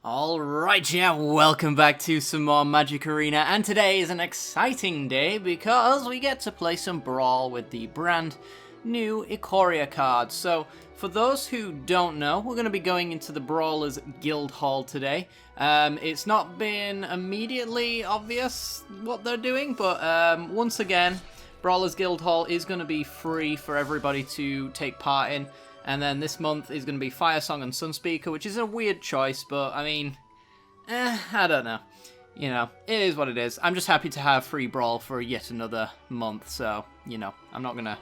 Alright, yeah, welcome back to some more Magic Arena, and today is an exciting day because we get to play some Brawl with the brand new Ikoria cards. So, for those who don't know, we're going to be going into the Brawlers Guild Hall today. It's not been immediately obvious what they're doing, but once again, Brawlers Guild Hall is going to be free for everybody to take part in. And then this month is going to be Fire Song and Sunspeaker, which is a weird choice, but I mean, I don't know. You know, it is what it is. I'm just happy to have free Brawl for yet another month, so, you know, I'm not going to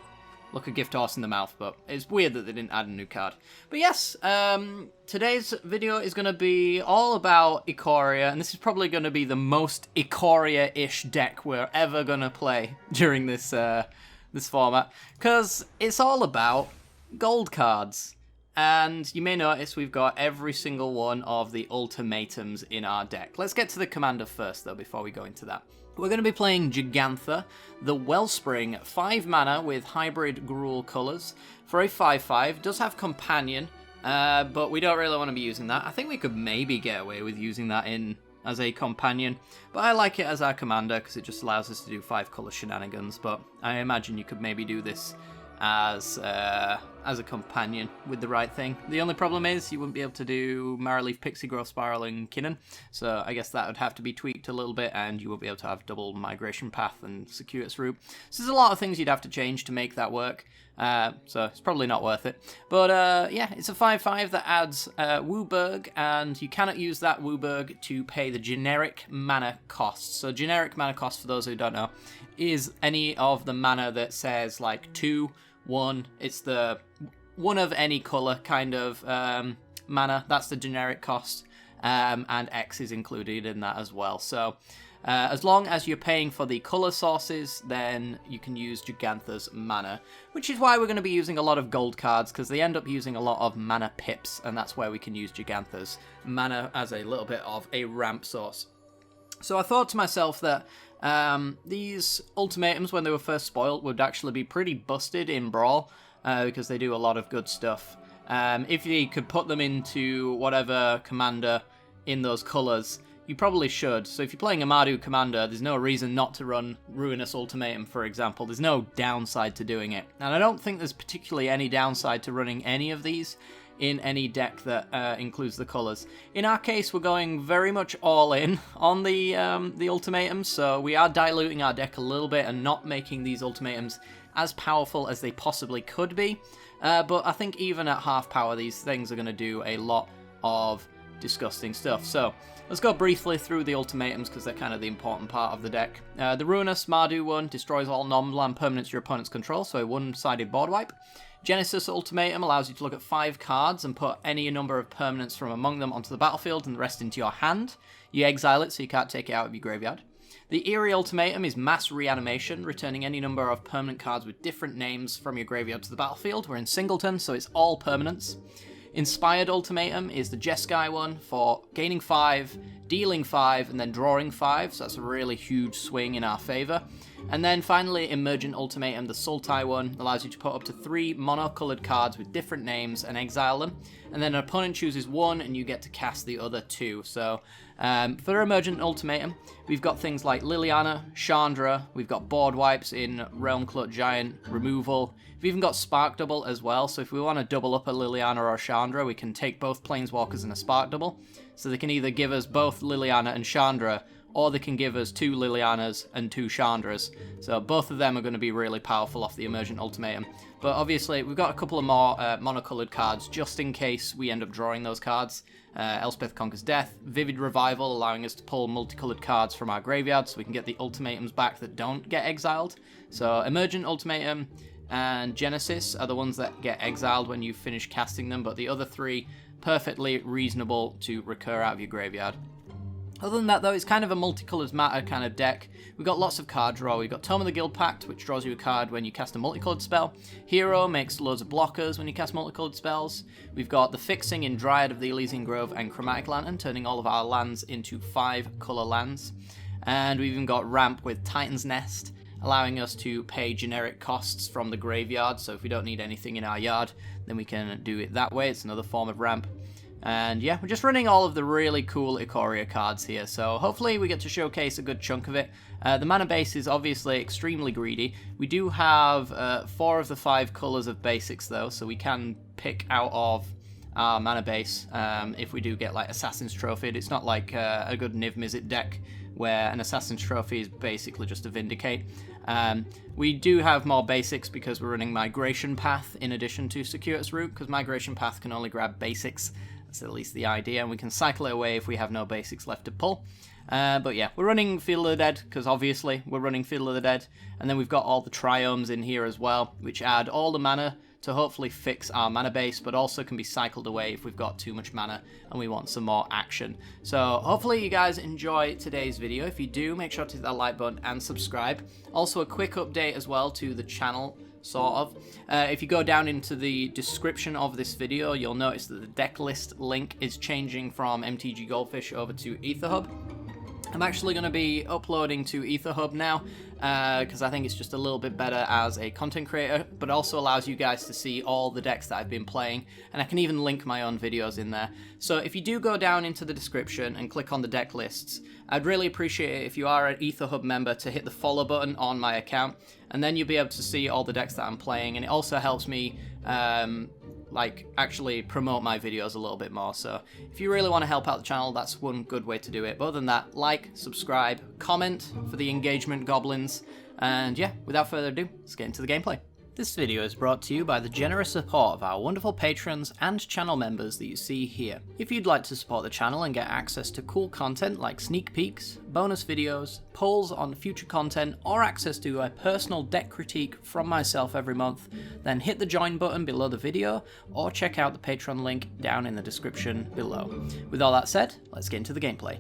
look a gift horse in the mouth, but it's weird that they didn't add a new card. But yes, today's video is going to be all about Ikoria, and this is probably going to be the most Ikoria-ish deck we're ever going to play during this, this format, because it's all about gold cards. And you may notice we've got every single one of the ultimatums in our deck. Let's get to the commander first, though, before we go into that. We're going to be playing Jegantha, the Wellspring, 5 mana with hybrid Gruul colours. For a 5/5, does have Companion, but we don't really want to be using that. I think we could maybe get away with using that in as a companion, but I like it as our commander because it just allows us to do 5 colour shenanigans, but I imagine you could maybe do this as a companion with the right thing. The only problem is you wouldn't be able to do Maraleaf, Pixie Growth Spiral, and Kinnan, so I guess that would have to be tweaked a little bit, and you won't be able to have double Migration Path and Circuitous Route. So there's a lot of things you'd have to change to make that work, so it's probably not worth it. But yeah, it's a 5/5 that adds Wooburg, and you cannot use that Wooburg to pay the generic mana cost. So generic mana cost, for those who don't know, is any of the mana that says like 2, 1, it's the one of any colour kind of mana, that's the generic cost, and X is included in that as well. So as long as you're paying for the colour sources, then you can use Jegantha's mana, which is why we're going to be using a lot of gold cards, because they end up using a lot of mana pips, and that's where we can use Jegantha's mana as a little bit of a ramp source. So I thought to myself that these ultimatums, when they were first spoiled, would actually be pretty busted in Brawl, because they do a lot of good stuff. If you could put them into whatever commander in those colours, you probably should. So if you're playing a Mardu commander, there's no reason not to run Ruinous Ultimatum, for example. There's no downside to doing it. And I don't think there's particularly any downside to running any of these in any deck that includes the colours. In our case, we're going very much all in on the ultimatums, so we are diluting our deck a little bit and not making these ultimatums as powerful as they possibly could be. But I think even at half power, these things are going to do a lot of disgusting stuff. So let's go briefly through the ultimatums because they're kind of the important part of the deck. The Ruinous Mardu one destroys all non-land permanents your opponents control, so a one-sided board wipe. Genesis Ultimatum allows you to look at 5 cards and put any number of permanents from among them onto the battlefield and the rest into your hand. You exile it so you can't take it out of your graveyard. The Eerie Ultimatum is Mass Reanimation, returning any number of permanent cards with different names from your graveyard to the battlefield. We're in Singleton, so it's all permanents. Inspired Ultimatum is the Jeskai one for gaining 5, dealing 5, and then drawing 5, so that's a really huge swing in our favour. And then finally, Emergent Ultimatum, the Sultai one, allows you to put up to 3 mono-coloured cards with different names and exile them. And then an opponent chooses 1 and you get to cast the other 2. So for Emergent Ultimatum, we've got things like Liliana, Chandra, we've got board wipes in Realm Clut Giant, removal. We've even got Spark Double as well, so if we want to double up a Liliana or a Chandra, we can take both Planeswalkers and a Spark Double. So they can either give us both Liliana and Chandra, or they can give us 2 Lilianas and 2 Chandras. So both of them are going to be really powerful off the Emergent Ultimatum. But obviously, we've got a couple of more monocoloured cards, just in case we end up drawing those cards. Elspeth Conquers Death, Vivid Revival, allowing us to pull multicoloured cards from our graveyard, so we can get the ultimatums back that don't get exiled. So Emergent Ultimatum and Genesis are the ones that get exiled when you finish casting them, but the other 3, perfectly reasonable to recur out of your graveyard. Other than that, though, it's kind of a multicolours matter kind of deck. We've got lots of card draw. We've got Tome of the Guild Pact, which draws you a card when you cast a multicoloured spell. Hero makes loads of blockers when you cast multicoloured spells. We've got the Fixing in Dryad of the Elysian Grove and Chromatic Lantern, turning all of our lands into 5 colour lands. And we've even got Ramp with Titan's Nest, allowing us to pay generic costs from the graveyard. So if we don't need anything in our yard, then we can do it that way. It's another form of ramp. And yeah, we're just running all of the really cool Ikoria cards here, so hopefully we get to showcase a good chunk of it. The mana base is obviously extremely greedy. We do have 4 of the 5 colours of basics though, so we can pick out of our mana base if we do get like Assassin's Trophy. It's not like a good Niv Mizzet deck where an Assassin's Trophy is basically just a Vindicate. We do have more basics because we're running Migration Path in addition to Circuitous Route, because Migration Path can only grab basics. That's at least the idea, and we can cycle it away if we have no basics left to pull. But yeah, we're running Field of the Dead, because obviously we're running Field of the Dead, and then we've got all the Triomes in here as well, which add all the mana to hopefully fix our mana base, but also can be cycled away if we've got too much mana and we want some more action. So hopefully you guys enjoy today's video. If you do, make sure to hit that like button and subscribe. Also a quick update as well to the channel, sort of. If you go down into the description of this video, you'll notice that the deck list link is changing from mtg Goldfish over to EtherHub. I'm actually going to be uploading to EtherHub now, because I think it's just a little bit better as a content creator, but also allows you guys to see all the decks that I've been playing, and I can even link my own videos in there. So if you do go down into the description and click on the deck lists, I'd really appreciate it if you are an EtherHub member to hit the follow button on my account, and then you'll be able to see all the decks that I'm playing, and it also helps me like actually promote my videos a little bit more. So if you really want to help out the channel, that's one good way to do it. But other than that, like, subscribe, comment for the engagement goblins, and yeah, without further ado, let's get into the gameplay. This video is brought to you by the generous support of our wonderful patrons and channel members that you see here. If you'd like to support the channel and get access to cool content like sneak peeks, bonus videos, polls on future content, or access to a personal deck critique from myself every month, then hit the join button below the video or check out the Patreon link down in the description below. With all that said, let's get into the gameplay.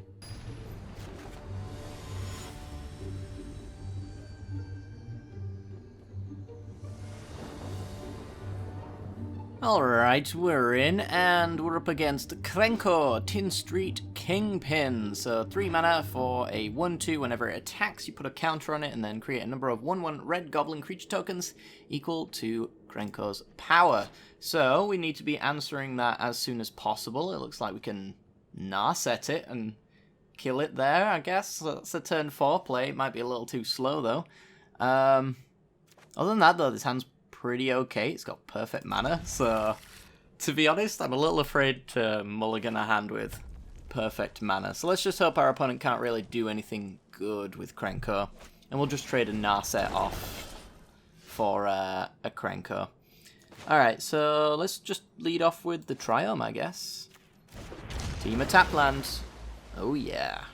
Alright, we're in, and we're up against Krenko, Tin Street Kingpin. So 3 mana for a 1/2. Whenever it attacks, you put a counter on it and then create a number of 1/1 red goblin creature tokens equal to Krenko's power. So we need to be answering that as soon as possible. It looks like we can Narset it and kill it there, I guess. So that's a turn 4 play. It might be a little too slow, though. Other than that, though, this hand's pretty okay. It's got perfect mana, so to be honest, I'm a little afraid to mulligan a hand with perfect mana. So let's just hope our opponent can't really do anything good with Krenko, and we'll just trade a Narset off for a Krenko. Alright, so let's just lead off with the Triome, I guess. Team of Taplands. Oh yeah.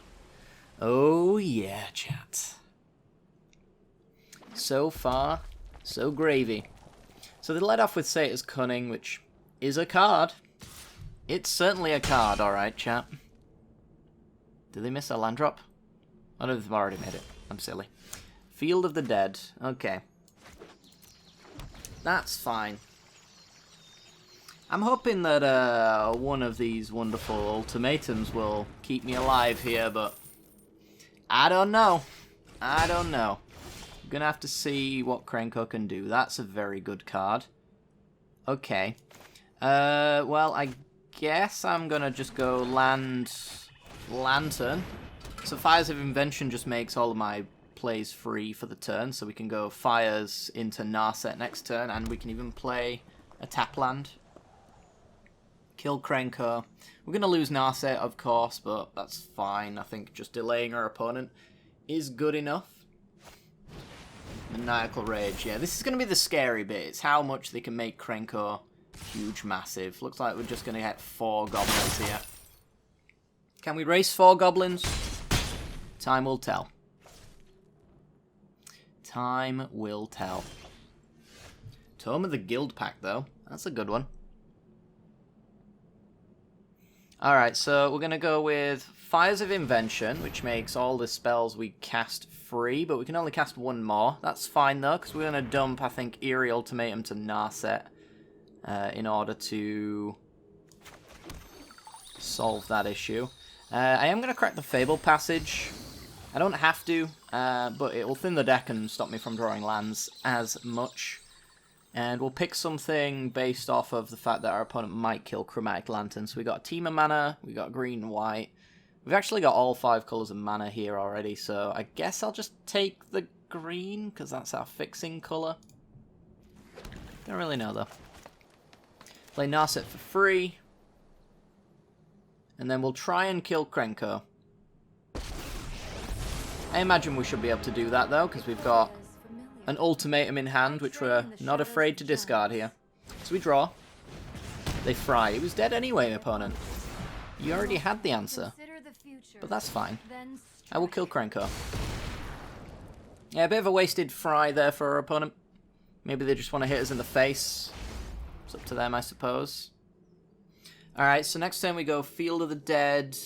Oh yeah, chat. So far, so gravy. So they led off with Satyrs Cunning, which is a card. It's certainly a card, alright, chat. Did they miss a land drop? Oh no, they've already made it. I'm silly. Field of the Dead. Okay. That's fine. I'm hoping that one of these wonderful ultimatums will keep me alive here, but I don't know. I don't know. Gonna have to see what Krenko can do. That's a very good card. Okay. Well, I guess I'm gonna just go land Lantern. So Fires of Invention just makes all of my plays free for the turn, so we can go Fires into Narset next turn, and we can even play a tap land. Kill Krenko. We're gonna lose Narset, of course, but that's fine. I think just delaying our opponent is good enough. Maniacal Rage, yeah, this is going to be the scary bit. It's how much they can make Krenko huge, massive. Looks like we're just going to get 4 goblins here. Can we race 4 goblins? Time will tell. Time will tell. Tome of the Guild Pack, though. That's a good one. Alright, so we're going to go with Fires of Invention, which makes all the spells we cast free, but we can only cast 1 more. That's fine, though, because we're going to dump, I think, Eerie Ultimatum to Narset in order to solve that issue. I am going to crack the Fable Passage. I don't have to, but it will thin the deck and stop me from drawing lands as much. And we'll pick something based off of the fact that our opponent might kill Chromatic Lantern. So we got a team of mana, we got green and white. We've actually got all 5 colours of mana here already, so I guess I'll just take the green, because that's our fixing colour. Don't really know, though. Play Narset for free. And then we'll try and kill Krenko. I imagine we should be able to do that, though, because we've got an ultimatum in hand, which we're not afraid to discard here. So we draw. They fry. He was dead anyway, opponent. You already had the answer. But that's fine. I will kill Krenko. Yeah, a bit of a wasted fry there for our opponent. Maybe they just want to hit us in the face. It's up to them, I suppose. Alright, so next turn we go Field of the Dead,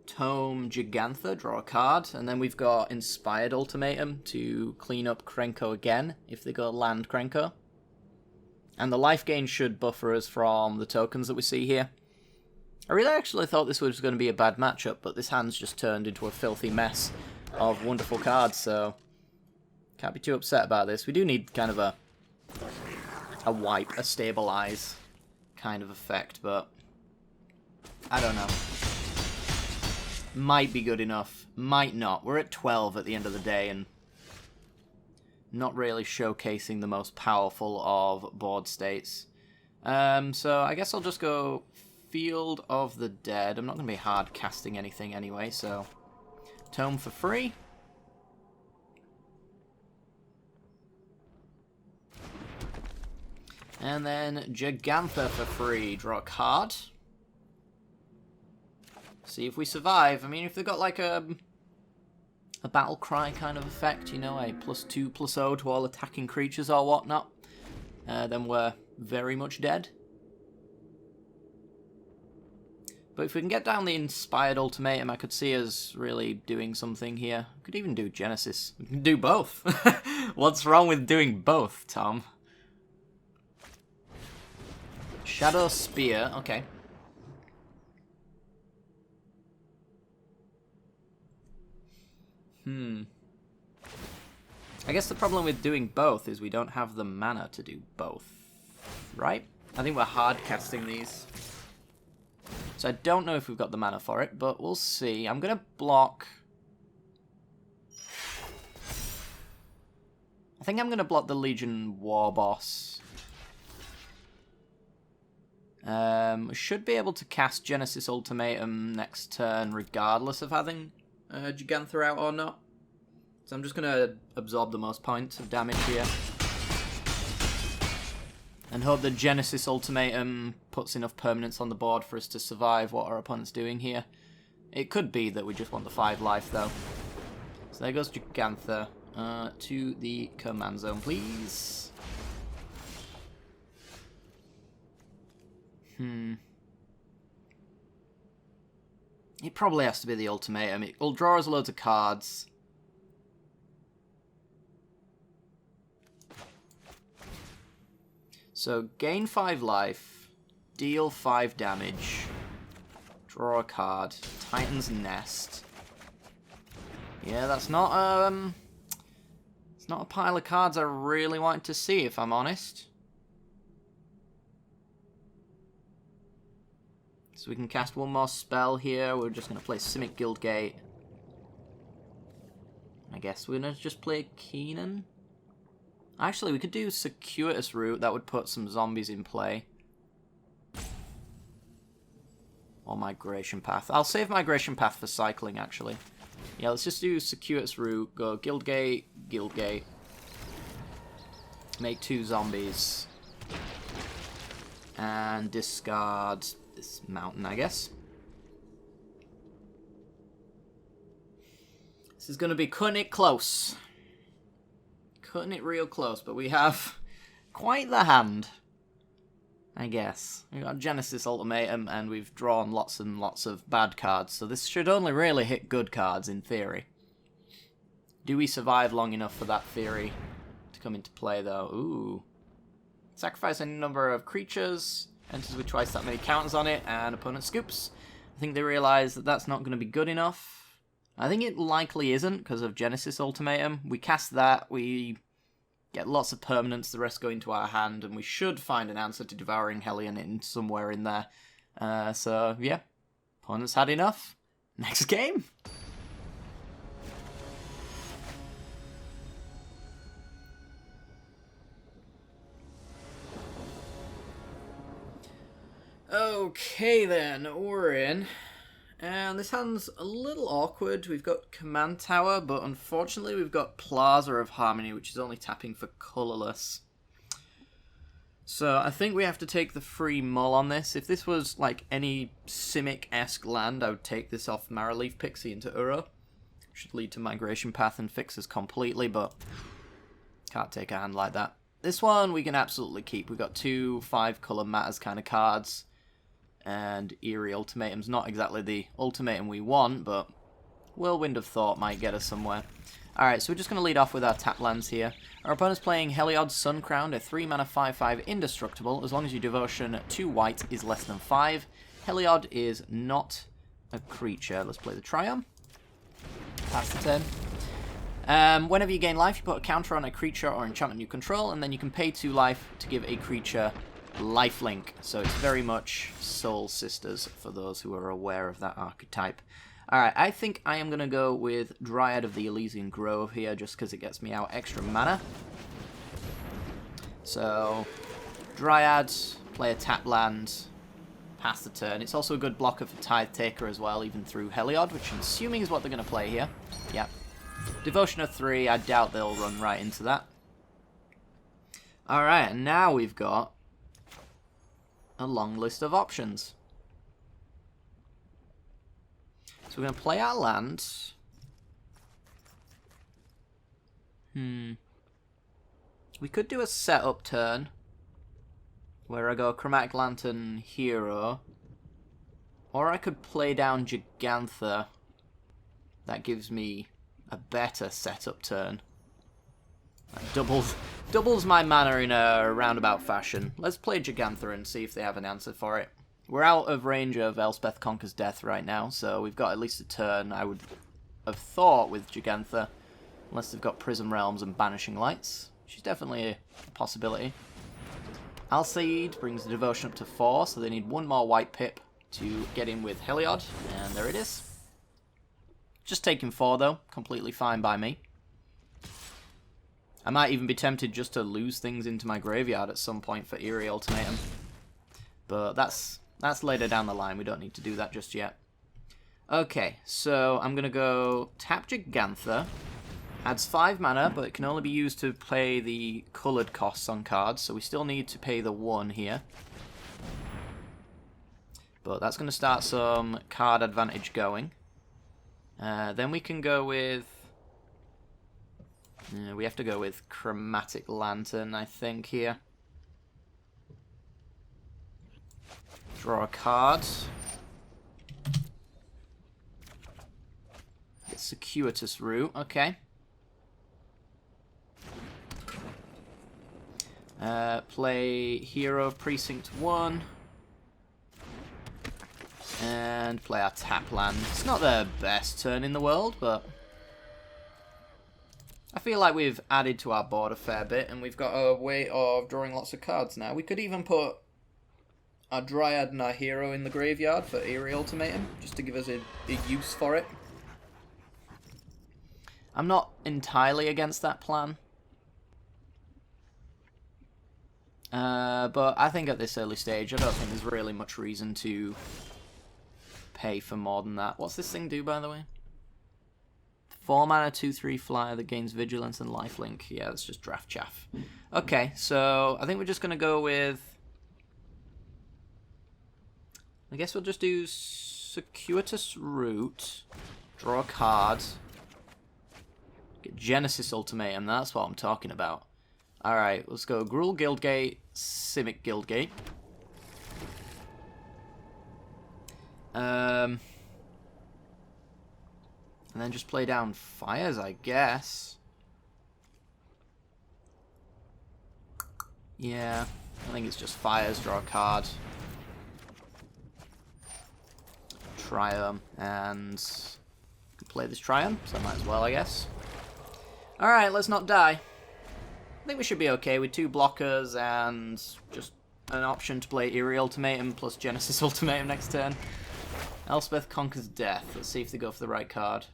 Tome, Jegantha, draw a card. And then we've got Inspired Ultimatum to clean up Krenko again, if they go land Krenko. And the life gain should buffer us from the tokens that we see here. I really actually thought this was going to be a bad matchup, but this hand's just turned into a filthy mess of wonderful cards, so can't be too upset about this. We do need kind of a wipe, a stabilize kind of effect, but I don't know. Might be good enough, might not. We're at 12 at the end of the day, and not really showcasing the most powerful of board states. So I guess I'll just go Field of the Dead. I'm not going to be hard casting anything anyway, so Tome for free. And then Jegantha for free. Draw a card. See if we survive. I mean, if they've got like a battle cry kind of effect, you know, a +2/+0 to all attacking creatures or whatnot, then we're very much dead. But if we can get down the Inspired Ultimatum, I could see us really doing something here. We could even do Genesis. We can do both. What's wrong with doing both, Tom? Shadow Spear, okay. I guess the problem with doing both is we don't have the mana to do both, right? I think we're hard casting these. So I don't know if we've got the mana for it, but we'll see. I'm going to block... I think I'm going to block the Legion War Boss. We should be able to cast Genesis Ultimatum next turn regardless of having Jegantha out or not. So I'm just going to absorb the most points of damage here. And hope that Genesis Ultimatum puts enough permanence on the board for us to survive what our opponent's doing here. It could be that we just want the 5 life though. So there goes Jegantha. To the command zone, please. It probably has to be the ultimatum. It'll draw us loads of cards. So, gain 5 life, deal 5 damage, draw a card, Titan's Nest. Yeah, that's not, it's not a pile of cards I really want to see, if I'm honest. So we can cast one more spell here. We're just going to play Simic Guildgate. I guess we're going to just play Keenan. Actually, we could do Circuitous Route. That would put some zombies in play. Or Migration Path. I'll save Migration Path for cycling, actually. Yeah, let's just do Circuitous Route. Go Guildgate, Guildgate. Make 2 zombies. And discard this mountain, I guess. This is going to be cutting it close. Cutting it real close, but we have quite the hand, I guess. We've got Genesis Ultimatum, and we've drawn lots and lots of bad cards, so this should only really hit good cards, in theory. Do we survive long enough for that theory to come into play, though? Ooh. Sacrifice any number of creatures, enters with twice that many counters on it, and opponent scoops. I think they realise that that's not going to be good enough. I think it likely isn't, because of Genesis Ultimatum. We cast that, we get lots of permanents, the rest go into our hand, and we should find an answer to Devouring Hellion in somewhere in there. So, yeah. Opponent's had enough. Next game. Okay then, we're in. And this hand's a little awkward. We've got Command Tower, but unfortunately we've got Plaza of Harmony, which is only tapping for colourless. So I think we have to take the free mull on this. If this was like any Simic-esque land, I would take this off Maraleaf Pixie into Uro. Should lead to Migration Path and fix us completely, but can't take a hand like that. This one we can absolutely keep. We've got 2 5-colour matters kind of cards. And Eerie Ultimatum's not exactly the ultimatum we want, but Whirlwind of Thought might get us somewhere. Alright, so we're just going to lead off with our tap lands here. Our opponent's playing Heliod Suncrowned, a 3-mana 5/5 indestructible, as long as your devotion to white is less than 5. Heliod is not a creature. Let's play the Triumph. Pass the turn. Whenever you gain life, you put a counter on a creature or enchantment you control, and then you can pay 2 life to give a creature lifelink. So it's very much Soul Sisters for those who are aware of that archetype. Alright, I think I am going to go with Dryad of the Elysian Grove here, just because it gets me out extra mana. So, Dryad, play a tap land, pass the turn. It's also a good blocker for Tithe Taker as well, even through Heliod, which I'm assuming is what they're going to play here. Yep. Devotion of 3, I doubt they'll run right into that. Alright, and now we've got a long list of options. So we're going to play our land. We could do a setup turn where I go Chromatic Lantern Hero. Or I could play down Jegantha. That gives me a better setup turn. That doubles my mana in a roundabout fashion. Let's play Jegantha and see if they have an answer for it. We're out of range of Elspeth Conquers Death right now, so we've got at least a turn, I would have thought, with Jegantha. Unless they've got Prism Realms and Banishing Lights. She's definitely a possibility. Alseid brings the devotion up to 4, so they need 1 more white pip to get in with Heliod, and there it is. Just taking 4 though, completely fine by me. I might even be tempted just to lose things into my graveyard at some point for Eerie Ultimatum. But that's later down the line, we don't need to do that just yet. Okay, so I'm going to go tap Jegantha. Adds 5 mana, but it can only be used to play the coloured costs on cards, so we still need to pay the 1 here. But that's going to start some card advantage going. Then we can go with... we have to go with Chromatic Lantern, I think, here. Draw a card. Get Circuitous Route, okay. Play Hero of Precinct 1. And play our tap land. It's not the best turn in the world, but I feel like we've added to our board a fair bit, and we've got a way of drawing lots of cards now. We could even put our Dryad and our Hero in the graveyard for Eerie Ultimatum, just to give us a use for it. I'm not entirely against that plan. But I think at this early stage, I don't think there's really much reason to pay for more than that. What's this thing do, by the way? 4 mana, 2/3 flyer that gains vigilance and lifelink. Yeah, that's just draft chaff. Okay, so I think we're just going to go with... I guess we'll just do Circuitous Route, draw a card, get Genesis Ultimatum, that's what I'm talking about. Alright, let's go Gruul Guildgate, Simic Guildgate. And then just play down Fires, I guess. Yeah, I think it's just Fires, draw a card. Triumph, and play this Triumph, so I might as well, I guess. Alright, let's not die. I think we should be okay with 2 blockers and just an option to play Eerie Ultimatum plus Genesis Ultimatum next turn. Elspeth Conquers Death. Let's see if they go for the right card.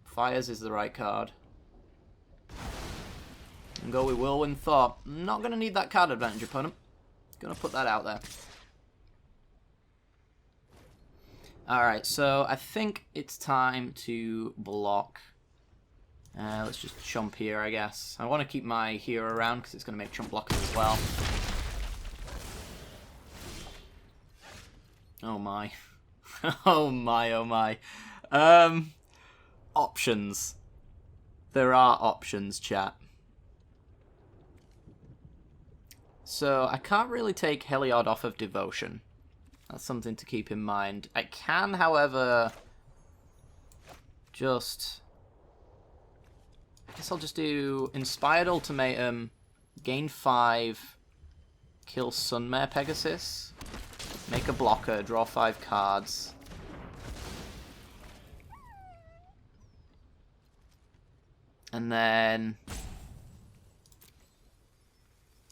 Fires is the right card. And go with Whirlwind Thought. Not going to need that card advantage, opponent. Going to put that out there. Alright, so I think it's time to block. Let's just chump here, I guess. I want to keep my hero around because it's going to make chump blockers as well. Oh my. Oh my, oh my. Options. There are options, chat. So, I can't really take Heliod off of Devotion. That's something to keep in mind. I can, however, just... I guess I'll just do Inspired Ultimatum, gain 5, kill Sunmare Pegasus, make a blocker, draw 5 cards. And then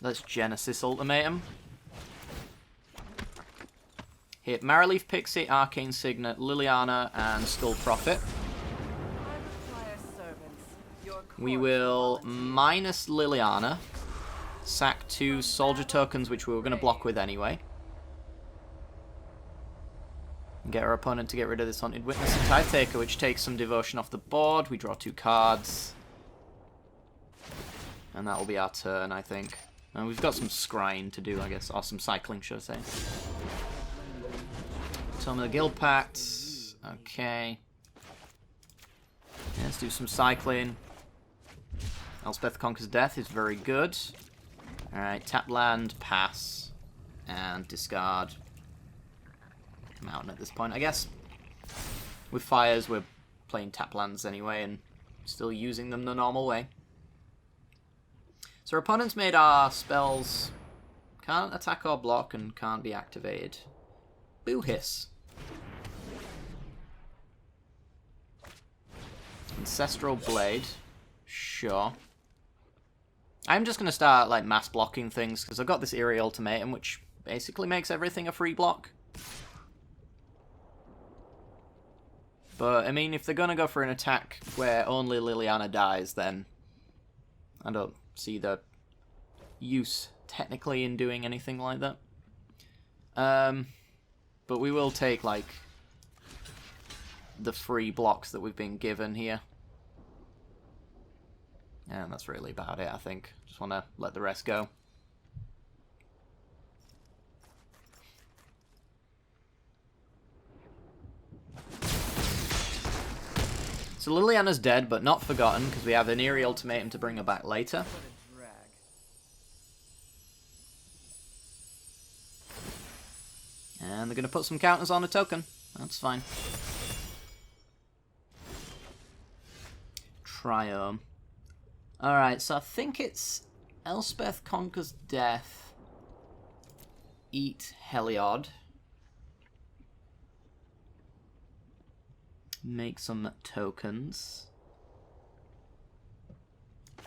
let's Genesis Ultimatum. Hit Maraleaf Pixie, Arcane Signet, Liliana, and Skull Prophet. We will minus Liliana, sack 2 soldier tokens, which we were going to block with anyway. And get our opponent to get rid of this Haunted Witness and Tide Taker, which takes some devotion off the board. We draw 2 cards. And that will be our turn, I think. And we've got some scrying to do, I guess, or some cycling, should I say. Tome of the Guild Pact. Okay. Yeah, let's do some cycling. Elspeth Conquers Death is very good. Alright, tap land, pass, and discard Mountain at this point. I guess with fires we're playing tap lands anyway and still using them the normal way. So our opponent's made our spells can't attack or block and can't be activated. Boo Hiss. Ancestral Blade. Sure. I'm just going to start like mass blocking things because I've got this Eerie Ultimatum which basically makes everything a free block. But I mean if they're going to go for an attack where only Liliana dies, then I don't see the use technically in doing anything like that. But we will take like the free blocks that we've been given here. And that's really about it, I think. Just want to let the rest go. So Liliana's dead, but not forgotten, because we have an Eerie Ultimatum to bring her back later. And they're going to put some counters on a token. That's fine. Triome. Alright, so I think it's Elspeth Conquers Death. Eat Heliod. Make some tokens.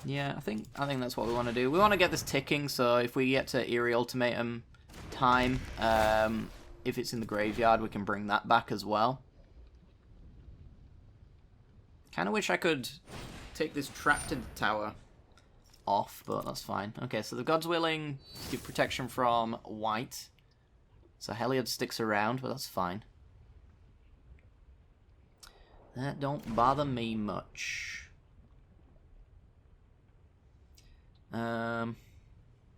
Yeah, I think that's what we want to do. We want to get this ticking, so if we get to Eerie Ultimatum time, if it's in the graveyard, we can bring that back as well. Kind of wish I could take this Trapped Tower off, but that's fine. Okay, so the God's Willing give protection from white. So Heliod sticks around, but that's fine. That don't bother me much.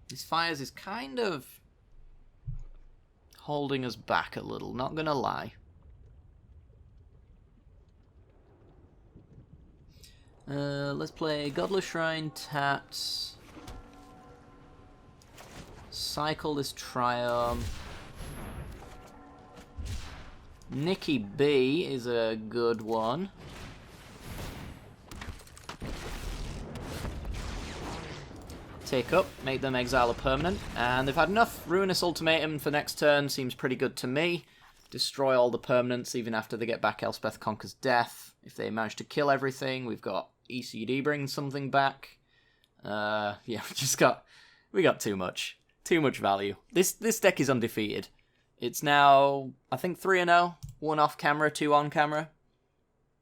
These fires is kind of holding us back a little, not gonna lie. Let's play Godless Shrine, taps. Cycle this Triome. Nikki B is a good one. Take up, make them exile a permanent. And they've had enough. Ruinous Ultimatum for next turn seems pretty good to me. Destroy all the permanents even after they get back Elspeth Conquers Death. If they manage to kill everything, we've got ECD bring something back. Yeah, we got too much value. This deck is undefeated. It's now, I think, 3-0. 1 off camera, 2 on camera.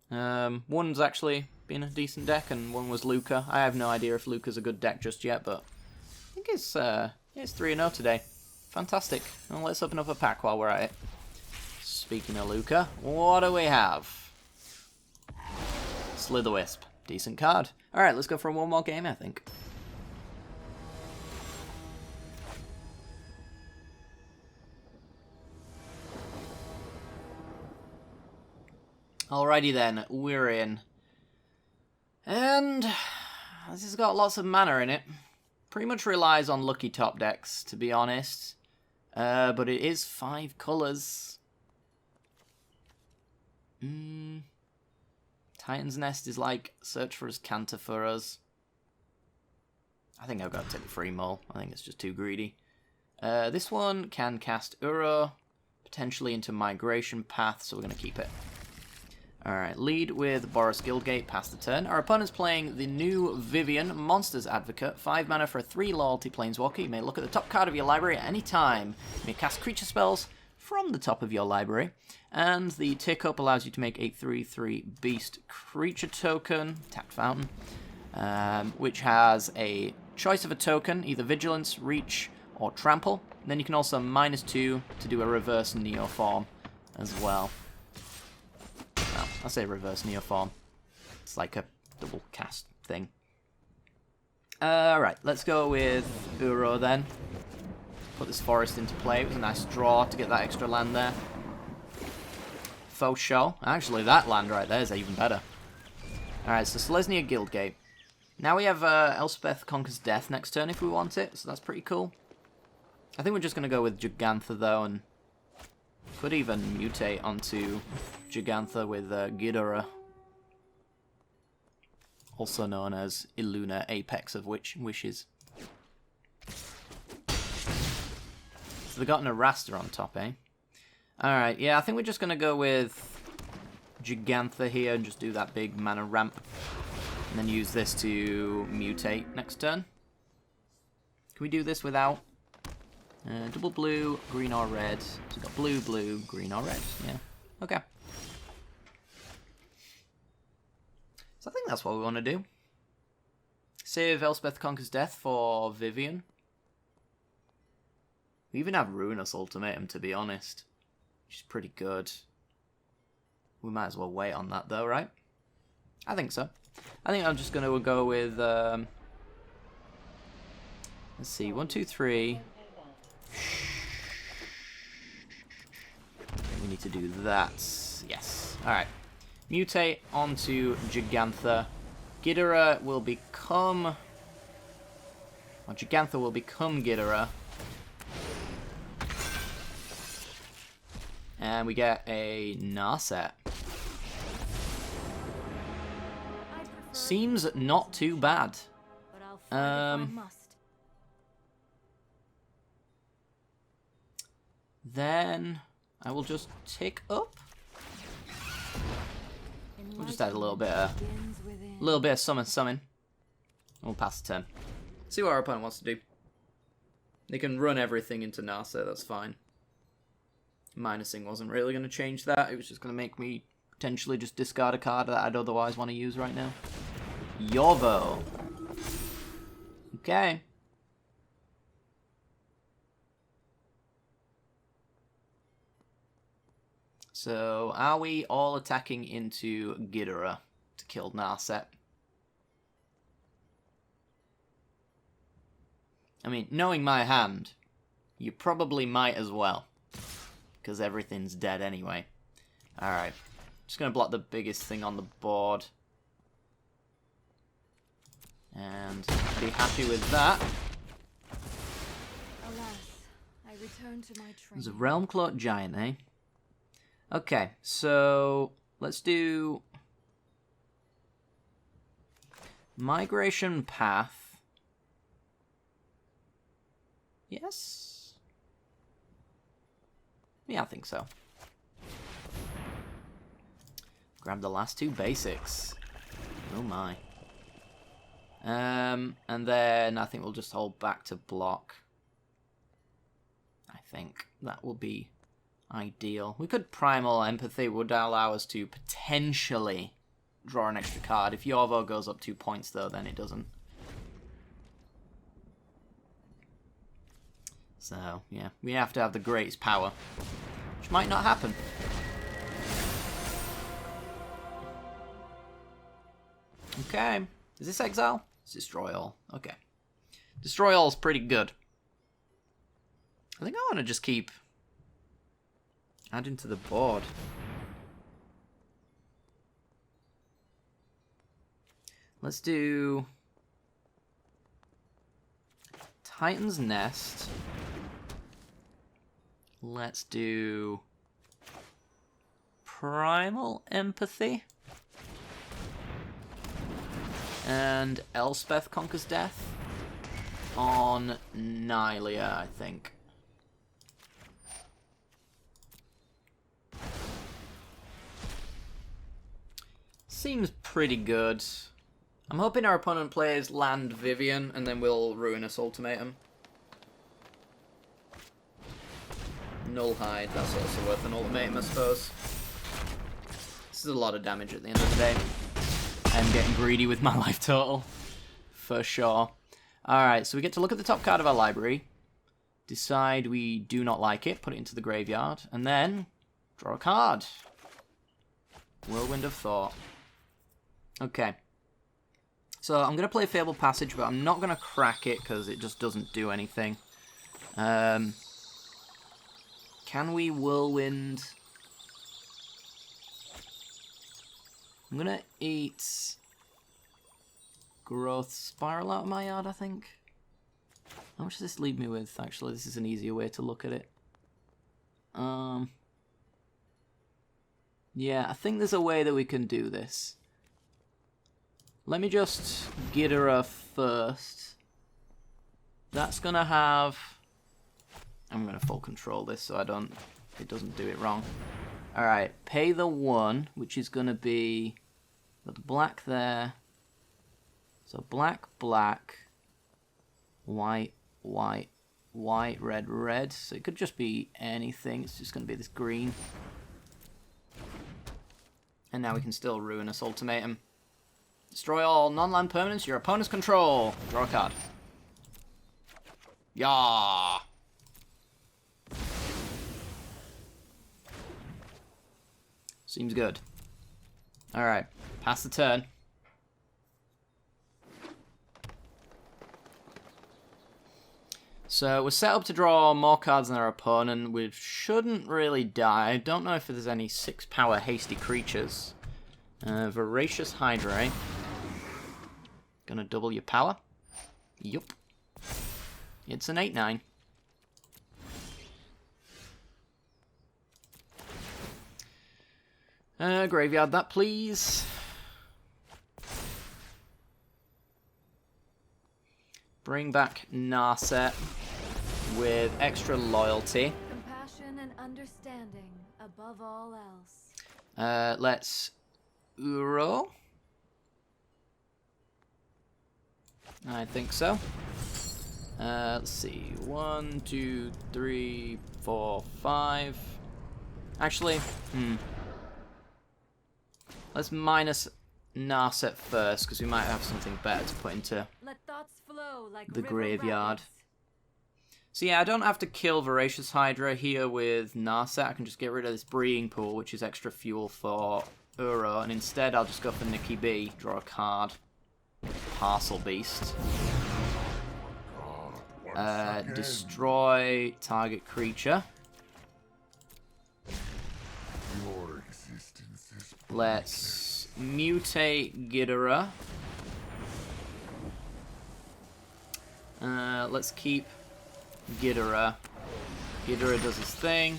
One's actually been a decent deck, and one was Luca. I have no idea if Luca's a good deck just yet, but I think it's 3-0 today. Fantastic. Well, let's open up a pack while we're at it. Speaking of Luca, what do we have? Slitherwisp. Decent card. Alright, let's go for one more game, I think. Alrighty then, we're in. And this has got lots of mana in it. Pretty much relies on lucky top decks, to be honest. But it is 5 colours. Titan's Nest is like search for Jegantha for us. I think I've got to take the free mull. I think it's just too greedy. This one can cast Uro, potentially into Migration Path, so we're going to keep it. Alright, lead with Boros Guildgate, pass the turn. Our opponent's playing the new Vivian, Monsters Advocate. 5 mana for a 3 loyalty planeswalker. You may look at the top card of your library at any time. You may cast creature spells from the top of your library. And the tick up allows you to make a 3/3 beast creature token, tapped fountain, which has a choice of a token, either Vigilance, Reach, or Trample. And then you can also -2 to do a reverse Neoform as well. Well, I say reverse Neoform. It's like a double cast thing. Right, let's go with Uro then. Put this forest into play. It was a nice draw to get that extra land there. Faux show. Actually, that land right there is even better. Alright, so Selesnya Guildgate. Now we have Elspeth Conquers Death next turn if we want it, so that's pretty cool. I think we're just going to go with Jegantha though, and could even mutate onto Jegantha with Ghidorah. Also known as Illuna, Apex of Wishes. So they've got an Arasta on top, eh? Alright, yeah, I think we're just going to go with Jegantha here and just do that big mana ramp. And then use this to mutate next turn. Can we do this without? Double blue, green or red. So we've got blue, blue, green or red. Yeah, okay. So I think that's what we want to do. Save Elspeth Conquers Death for Vivian. We even have Ruinous Ultimatum, to be honest. Which is pretty good. We might as well wait on that though, right? I think so. I think I'm just going to go with... let's see, 1, 2, 3. We need to do that. Yes. Alright. Mutate onto Jegantha. Ghidorah will become... Well, Jegantha will become Ghidorah. And we get a Narset. Seems not too bad. Then I will just tick up. We'll just add a little bit of summon. We'll pass the turn. See what our opponent wants to do. They can run everything into Narset, that's fine. Minusing wasn't really going to change that. It was just going to make me potentially just discard a card that I'd otherwise want to use right now. Yovo. Okay. So, are we all attacking into Ghidorah to kill Narset? I mean, knowing my hand, you probably might as well. Because everything's dead anyway. Alright. Just going to block the biggest thing on the board. And be happy with that. Alas, I return to my train. There's a Realm Cloak Giant, eh? Okay, so let's do Migration Path. Yes? Yeah, I think so. Grab the last 2 basics. Oh my. And then I think we'll just hold back to block. I think that will be ideal. We could Primal Empathy, would allow us to potentially draw an extra card. If Yorvo goes up 2 points though, then it doesn't. So, yeah, we have to have the greatest power, which might not happen. Okay, is this exile? It's destroy all. Okay. Destroy all is pretty good. I think I want to just keep adding to the board. Let's do Titan's Nest. Let's do Primal Empathy. And Elspeth Conquers Death on Nylia, I think. Seems pretty good. I'm hoping our opponent plays land Vivian, and then we'll Ruinous Ultimatum. Null Hide, that's also worth an ultimatum, I suppose. This is a lot of damage at the end of the day. I'm getting greedy with my life total, for sure. Alright, so we get to look at the top card of our library, decide we do not like it, put it into the graveyard, and then draw a card. Whirlwind of Thought. Okay. So I'm going to play Fabled Passage, but I'm not going to crack it because it just doesn't do anything. Can we Whirlwind? I'm going to eat Growth Spiral out of my yard, I think. How much does this leave me with? Actually, this is an easier way to look at it. Yeah, I think there's a way that we can do this. Let me just Ghidorah first. That's gonna have... I'm gonna full control this so it doesn't do it wrong. Alright, pay the 1, which is gonna be... Got the black there. So black, black, white, white, white, red, red. So it could just be anything. It's just gonna be this green. And now we can still Ruinous Ultimatum. Destroy all non-land permanents your opponent's control. Draw a card. Yeah. Seems good. Alright, pass the turn. So we're set up to draw more cards than our opponent. We shouldn't really die. I don't know if there's any 6-power hasty creatures. Voracious Hydra. Gonna double your power. Yup. It's an 8/9. Graveyard that, please. Bring back Narset with extra loyalty. Compassion and understanding above all else. Let's Uro. I think so. Let's see. 1, 2, 3, 4, 5. Actually, let's minus Narset first, because we might have something better to put into Let thoughts flow like the river graveyard. rapids. So yeah, I don't have to kill Voracious Hydra here with Narset. I can just get rid of this breeding pool, which is extra fuel for Uro, and instead I'll just go for Nikki B, draw a card. Parcel Beast. Destroy target creature. Your existence is Let's mutate Ghidorah. Let's keep Ghidorah. Ghidorah does his thing.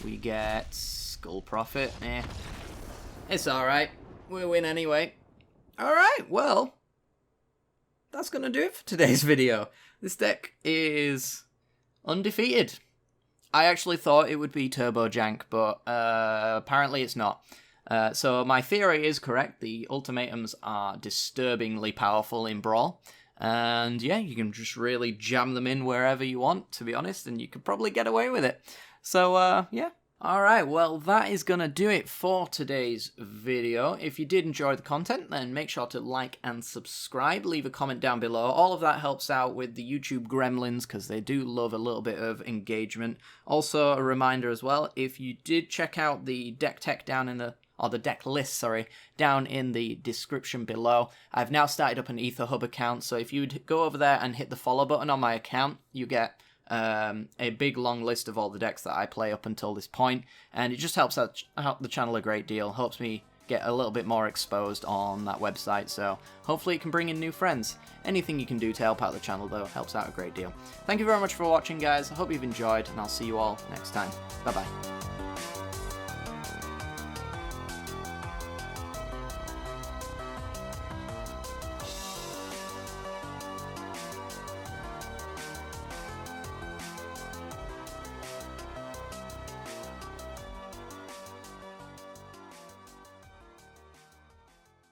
We get Skull Prophet. It's alright. We'll win anyway. Alright, well, that's going to do it for today's video. This deck is undefeated. I actually thought it would be Turbo Jank, but apparently it's not. So my theory is correct. The ultimatums are disturbingly powerful in Brawl. And yeah, you can just really jam them in wherever you want, to be honest, and you could probably get away with it. So, yeah. Alright, well, that is going to do it for today's video. If you did enjoy the content, then make sure to like and subscribe. Leave a comment down below. All of that helps out with the YouTube gremlins, because they do love a little bit of engagement. Also, a reminder as well, if you did check out the deck tech down in the... or the deck list, sorry, down in the description below. I've now started up an EtherHub account, so if you'd go over there and hit the follow button on my account, you get a big long list of all the decks that I play up until this point, and it just helps out the channel a great deal, helps me get a little bit more exposed on that website, so hopefully it can bring in new friends. Anything you can do to help out the channel, though, helps out a great deal. Thank you very much for watching, guys. I hope you've enjoyed, and I'll see you all next time. Bye-bye.